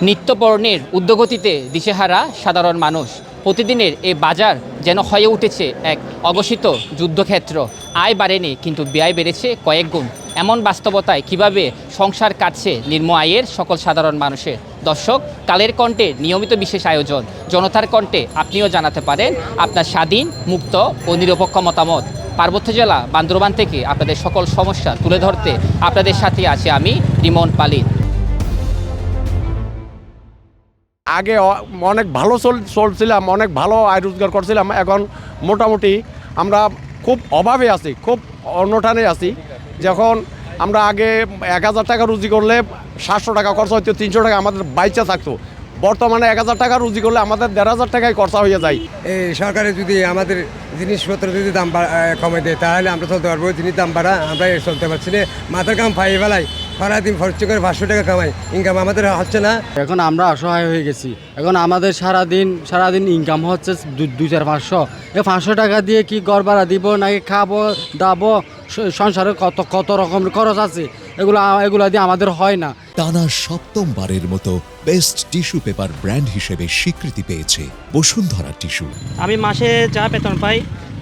নিত্যপণ্যের ঊর্ধ্বগতিতে দিশেহারা সাধারণ মানুষ। প্রতিদিনের এই বাজার যেন হয়ে উঠেছে এক অঘোষিত যুদ্ধক্ষেত্র। আয় বাড়েনি, কিন্তু ব্যয় বেড়েছে কয়েক গুণ। এমন বাস্তবতায় কিভাবে সংসার কাটছে নিম্ন আয়ের সকল সাধারণ মানুষের? দর্শক, কালের কণ্ঠে নিয়মিত বিশেষ আয়োজন জনতার কণ্ঠে আপনিও জানাতে পারেন আপনার স্বাধীন, মুক্ত ও নিরপেক্ষ মতামত। পার্বত্য জেলা বান্দরবান থেকে আপনাদের সকল সমস্যা তুলে ধরতে আপনাদের সাথে আছি আমি, রিমন পালিত। আগে অনেক ভালো চলছিলাম, অনেক ভালো আয় রোজগার করছিলাম। এখন মোটামুটি আমরা খুব অভাবে আছি, খুব অনটানে আছি। যখন আমরা আগে 1000 টাকা রুজি করলে 700 টাকা খরচা হইতো, 300 টাকা আমাদের বাইচা থাকতো। বর্তমানে 1000 টাকা রুজি করলে আমাদের 1500 টাকায় খরচা হয়ে যায়। এই সরকারে যদি আমাদের জিনিসপত্র যদি দাম কমে দেয় তাহলে আমরা চলতে পারবো। জিনিস দাম বাড়া আমরা চলতে পারছি না, মাথার কাম ফাই ফেলাই। সারাদিন খরচ করে 500 টাকা কামাই, ইনকাম আমাদের হচ্ছে না। এখন আমরা অসহায় হয়ে গেছি। এখন আমাদের সারাদিন ইনকাম হচ্ছে 200-500। এই 500 টাকা দিয়ে কি ঘর ভাড়া দিব, নাকি খাবো দাবো, সংসারে কত রকমের খরচ আছে, এগুলো দিয়ে আমাদের হয় না। টানা সপ্তমবারের মতো বেস্ট টিস্যু পেপার ব্র্যান্ড হিসেবে স্বীকৃতি পেয়েছে বসুন্ধরা টিস্যু। আমি মাসে যা বেতন পাই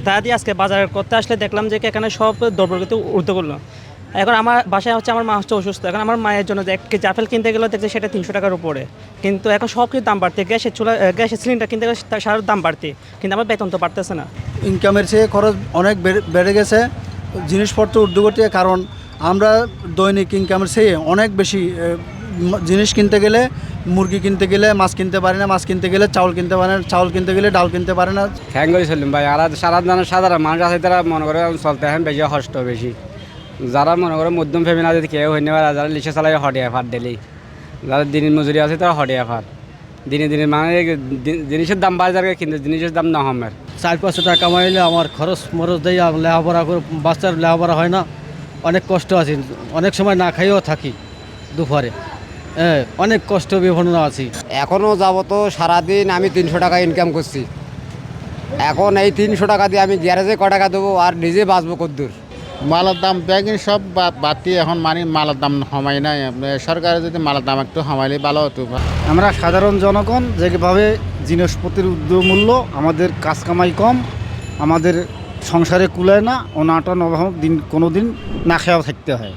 তা দিয়ে আজকে বাজার করতে আসলে দেখলাম যে এখানে সব দ্রব্যমূল্য ঊর্ধ্ব করলো। এখন আমার বাসায় হচ্ছে, আমার মা হচ্ছে অসুস্থ। এখন আমার মায়ের জন্য যে 1 কেজি আপেল কিনতে গেলে দেখছে সেটা 300 টাকার উপরে। কিন্তু এখন সব কিছু দাম বাড়তে, গ্যাসের সিলিন্ডার কিনতে গেলে সার দাম বাড়তে, কিন্তু আমার বেতন তো বাড়তেছে না। ইনকামের চেয়ে খরচ অনেক বেড়ে গেছে, জিনিসপত্র ঊর্ধ্বগতি। কারণ আমরা দৈনিক ইনকামের চেয়ে অনেক বেশি জিনিস কিনতে গেলে, মুরগি কিনতে গেলে মাছ কিনতে পারি না, মাছ কিনতে গেলে চাউল কিনতে পারে না, চাউল কিনতে গেলে ডাল কিনতে পারে না। হ্যাং করে চললাম ভাই। আর সাধারণ মানুষ আছে, তারা মনে করে চলতে এখন বেশি কষ্ট বেশি। যারা মনে করে মধ্যম ফ্যামিলি আছে কেউ হইতে পারে, যারা লিখে চালায় হটিয়া ফাট ডেলি, যারা দিনের মজুরি আছে তারা হটিয়া ফাট। দিনে মানে জিনিসের দাম বাড়ে যাবে, কিন্তু জিনিসের দাম না কমের। 400-500 টাকা কামাইলে আমার খরচ দেয়, লেখাপড়া করে বাচ্চার লেখাপড়া হয় না। অনেক কষ্ট আছে, অনেক সময় না খাইও থাকি দুপুরে। অনেক কষ্ট বিপন্ন আছি। এখনও যাবো তো সারাদিন আমি 300 টাকা ইনকাম করছি। এখন এই 300 টাকা দিয়ে আমি গ্যারেজে ক টাকা দেবো আর নিজে বাঁচবো কদ্দূর? মালের দাম ব্যাগিন সব বাড়তি। এখন মালের দাম কমাই নাই। সরকারে যদি মালের দাম একটু কমাইলে ভালো হতো। আমরা সাধারণ জনগণ যেভাবে জিনিসপত্রের মূল্য, আমাদের কাজ কামাই কম, আমাদের সংসারে কুলায় না, অনাটন অভাব, কোনো দিন না খেয়েও থাকতে হয়।